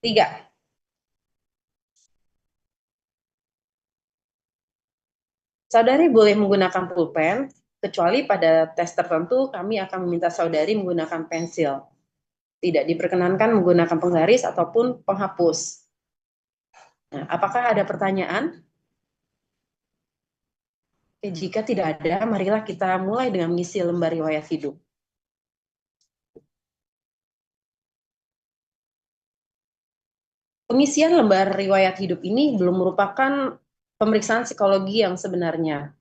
3. Saudari boleh menggunakan pulpen, kecuali pada tes tertentu kami akan meminta saudari menggunakan pensil. Tidak diperkenankan menggunakan penggaris ataupun penghapus. Nah, apakah ada pertanyaan? Jika tidak ada, marilah kita mulai dengan mengisi lembar riwayat hidup. Pengisian lembar riwayat hidup ini belum merupakan pemeriksaan psikologi yang sebenarnya,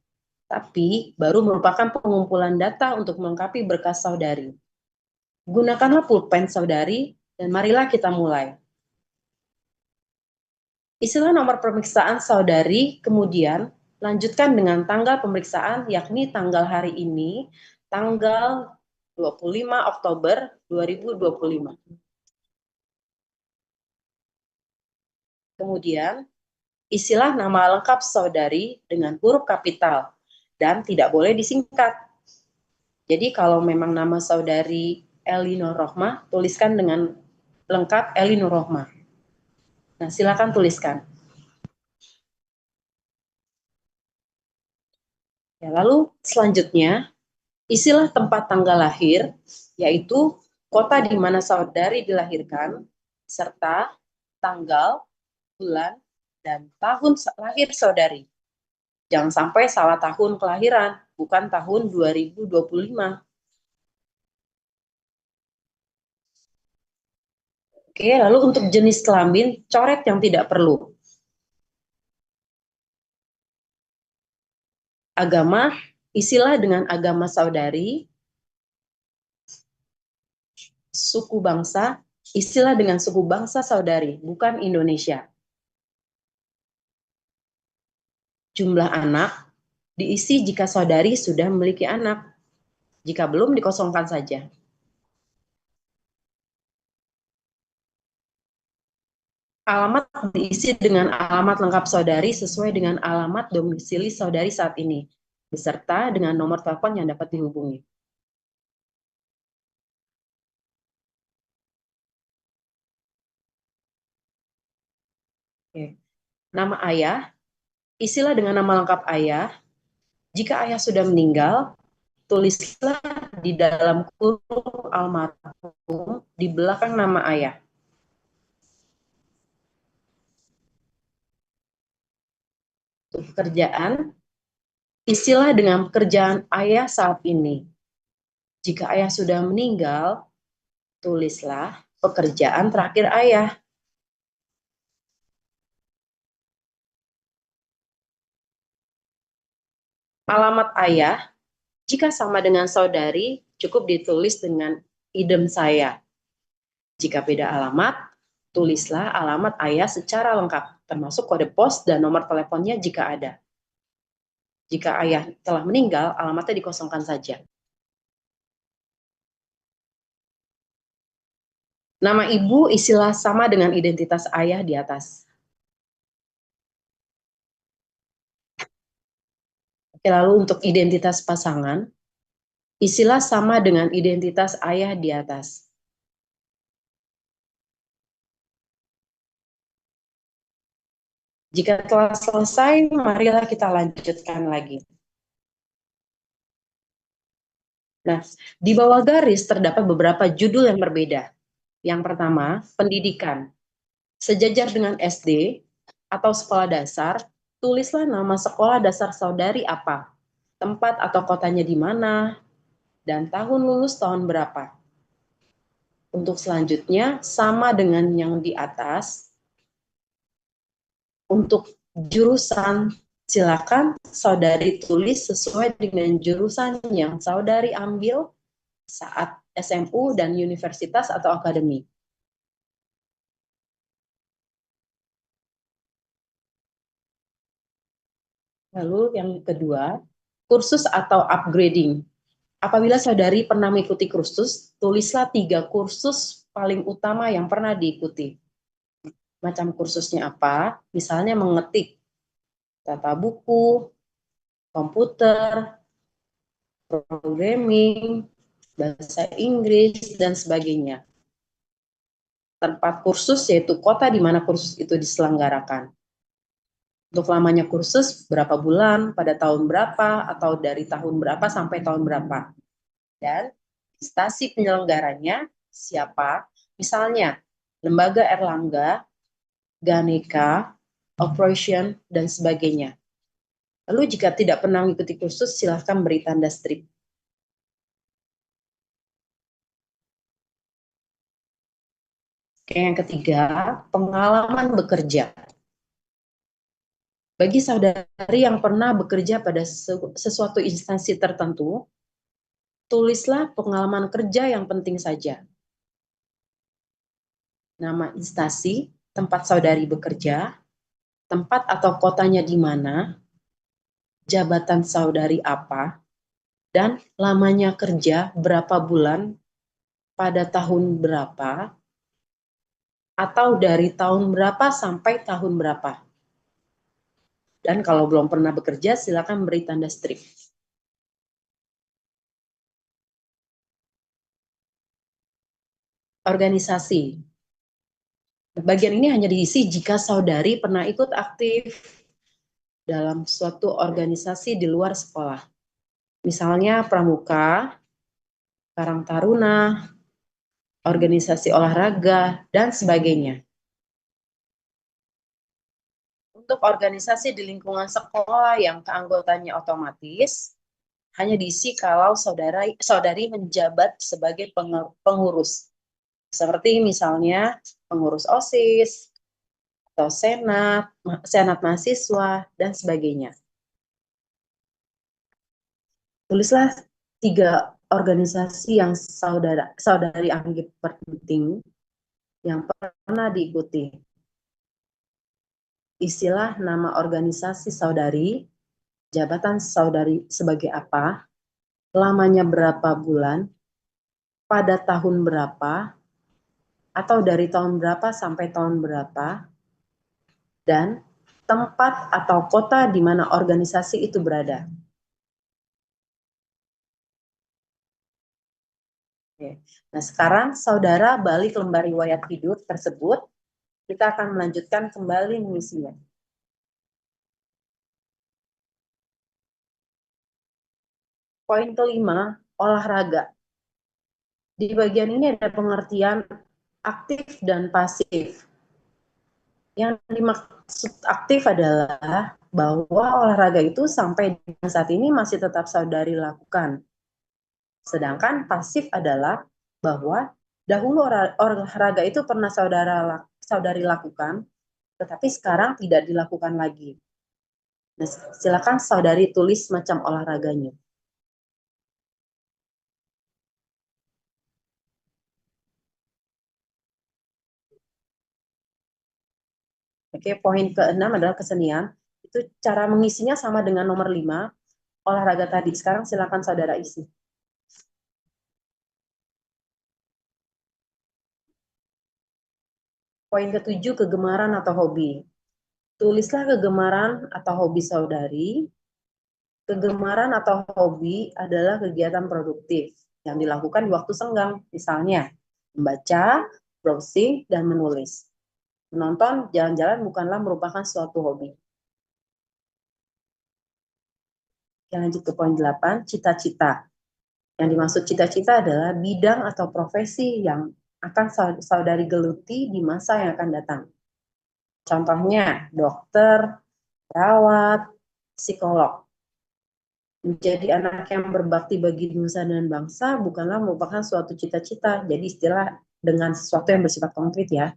tapi baru merupakan pengumpulan data untuk melengkapi berkas saudari. Gunakanlah pulpen saudari, dan marilah kita mulai. Isilah nomor pemeriksaan saudari, kemudian lanjutkan dengan tanggal pemeriksaan, yakni tanggal hari ini, tanggal 25 Oktober 2025. Kemudian, isilah nama lengkap saudari dengan huruf kapital dan tidak boleh disingkat. Jadi kalau memang nama saudari Eli Nur Rohmah, tuliskan dengan lengkap Eli Nur Rohmah. Nah, silakan tuliskan. Ya, lalu selanjutnya, isilah tempat tanggal lahir, yaitu kota di mana saudari dilahirkan, serta tanggal, bulan, dan tahun lahir saudari. Jangan sampai salah tahun kelahiran, bukan tahun 2025. Oke, lalu untuk jenis kelamin, coret yang tidak perlu. Agama, isilah dengan agama saudari. Suku bangsa, isilah dengan suku bangsa saudari, bukan Indonesia. Jumlah anak, diisi jika saudari sudah memiliki anak. Jika belum, dikosongkan saja. Alamat diisi dengan alamat lengkap saudari sesuai dengan alamat domisili saudari saat ini, beserta dengan nomor telepon yang dapat dihubungi. Oke. Nama ayah, isilah dengan nama lengkap ayah. Jika ayah sudah meninggal, tulislah di dalam kurung almarhum di belakang nama ayah. Untuk pekerjaan, isilah dengan pekerjaan ayah saat ini. Jika ayah sudah meninggal, tulislah pekerjaan terakhir ayah. Alamat ayah, jika sama dengan saudari, cukup ditulis dengan idem saya. Jika beda alamat, tulislah alamat ayah secara lengkap, termasuk kode pos dan nomor teleponnya jika ada. Jika ayah telah meninggal, alamatnya dikosongkan saja. Nama ibu isilah sama dengan identitas ayah di atas. Oke, lalu untuk identitas pasangan, isilah sama dengan identitas ayah di atas. Jika telah selesai, marilah kita lanjutkan lagi. Nah, di bawah garis terdapat beberapa judul yang berbeda. Yang pertama, pendidikan. Sejajar dengan SD atau sekolah dasar, tulislah nama sekolah dasar saudari apa, tempat atau kotanya di mana, dan tahun lulus tahun berapa. Untuk selanjutnya, sama dengan yang di atas. Untuk jurusan, silakan saudari tulis sesuai dengan jurusan yang saudari ambil saat SMU dan universitas atau akademi. Lalu yang kedua, kursus atau upgrading. Apabila saudari pernah mengikuti kursus, tulislah 3 kursus paling utama yang pernah diikuti. Macam kursusnya apa? Misalnya mengetik, tata buku, komputer, programming, bahasa Inggris, dan sebagainya. tempat kursus yaitu kota di mana kursus itu diselenggarakan. Untuk lamanya kursus berapa bulan, pada tahun berapa, atau dari tahun berapa sampai tahun berapa. Dan instansi penyelenggaranya siapa? Misalnya Lembaga Erlangga, Ganeka, Operation, dan sebagainya. Lalu jika tidak pernah mengikuti kursus, silahkan beri tanda strip. Oke, yang ketiga, pengalaman bekerja. Bagi saudari yang pernah bekerja pada sesuatu instansi tertentu, tulislah pengalaman kerja yang penting saja. Nama instansi, tempat saudari bekerja, tempat atau kotanya di mana, jabatan saudari apa, dan lamanya kerja berapa bulan, pada tahun berapa, atau dari tahun berapa sampai tahun berapa. Dan kalau belum pernah bekerja, silakan beri tanda strip. Organisasi. Bagian ini hanya diisi jika saudari pernah ikut aktif dalam suatu organisasi di luar sekolah. Misalnya pramuka, Karang Taruna, organisasi olahraga, dan sebagainya. Untuk organisasi di lingkungan sekolah yang keanggotaannya otomatis, hanya diisi kalau saudari menjabat sebagai pengurus. Seperti misalnya pengurus OSIS, atau senat mahasiswa, dan sebagainya. Tulislah 3 organisasi yang saudari anggap penting yang pernah diikuti. Istilah nama organisasi saudari, jabatan saudari sebagai apa, lamanya berapa bulan, pada tahun berapa, atau dari tahun berapa sampai tahun berapa, dan tempat atau kota di mana organisasi itu berada. Nah, sekarang saudara balik lembar riwayat hidup tersebut, kita akan melanjutkan kembali mengisinya. Poin kelima, olahraga. Di bagian ini ada pengertian aktif dan pasif. Yang dimaksud aktif adalah bahwa olahraga itu sampai saat ini masih tetap saudari lakukan. Sedangkan pasif adalah bahwa dahulu olahraga itu pernah saudari lakukan, tetapi sekarang tidak dilakukan lagi. Nah, silakan saudari tulis macam olahraganya. Oke, poin ke-6 adalah kesenian. Itu cara mengisinya sama dengan nomor 5, olahraga tadi. Sekarang silakan saudara isi. Poin ke-7, kegemaran atau hobi. Tulislah kegemaran atau hobi saudari. Kegemaran atau hobi adalah kegiatan produktif yang dilakukan di waktu senggang, misalnya membaca, browsing, dan menulis. Menonton, jalan-jalan bukanlah merupakan suatu hobi. Yang lanjut ke poin 8, cita-cita. Yang dimaksud cita-cita adalah bidang atau profesi yang akan saudari geluti di masa yang akan datang. Contohnya, dokter, perawat, psikolog. Menjadi anak yang berbakti bagi nusa dan bangsa bukanlah merupakan suatu cita-cita. Jadi istilah dengan sesuatu yang bersifat konkret ya.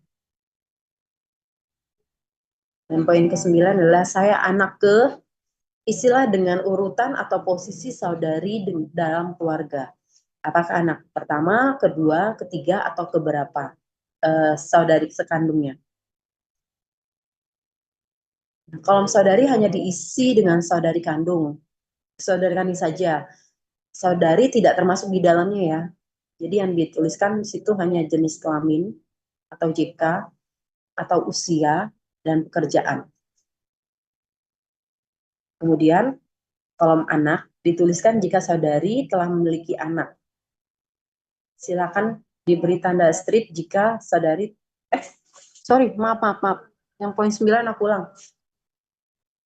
Dan poin ke-9 adalah saya anak ke, istilah dengan urutan atau posisi saudari dalam keluarga. Apakah anak pertama, kedua, ketiga, atau keberapa saudari sekandungnya. Kolom saudari hanya diisi dengan saudari kandung. Saudari kandung saja. Saudari tidak termasuk di dalamnya ya. Jadi yang dituliskan di situ hanya jenis kelamin atau JK atau usia dan pekerjaan. Kemudian kolom anak dituliskan jika saudari telah memiliki anak. Silakan diberi tanda strip jika saudari Sorry, maaf. Yang poin 9 aku ulang.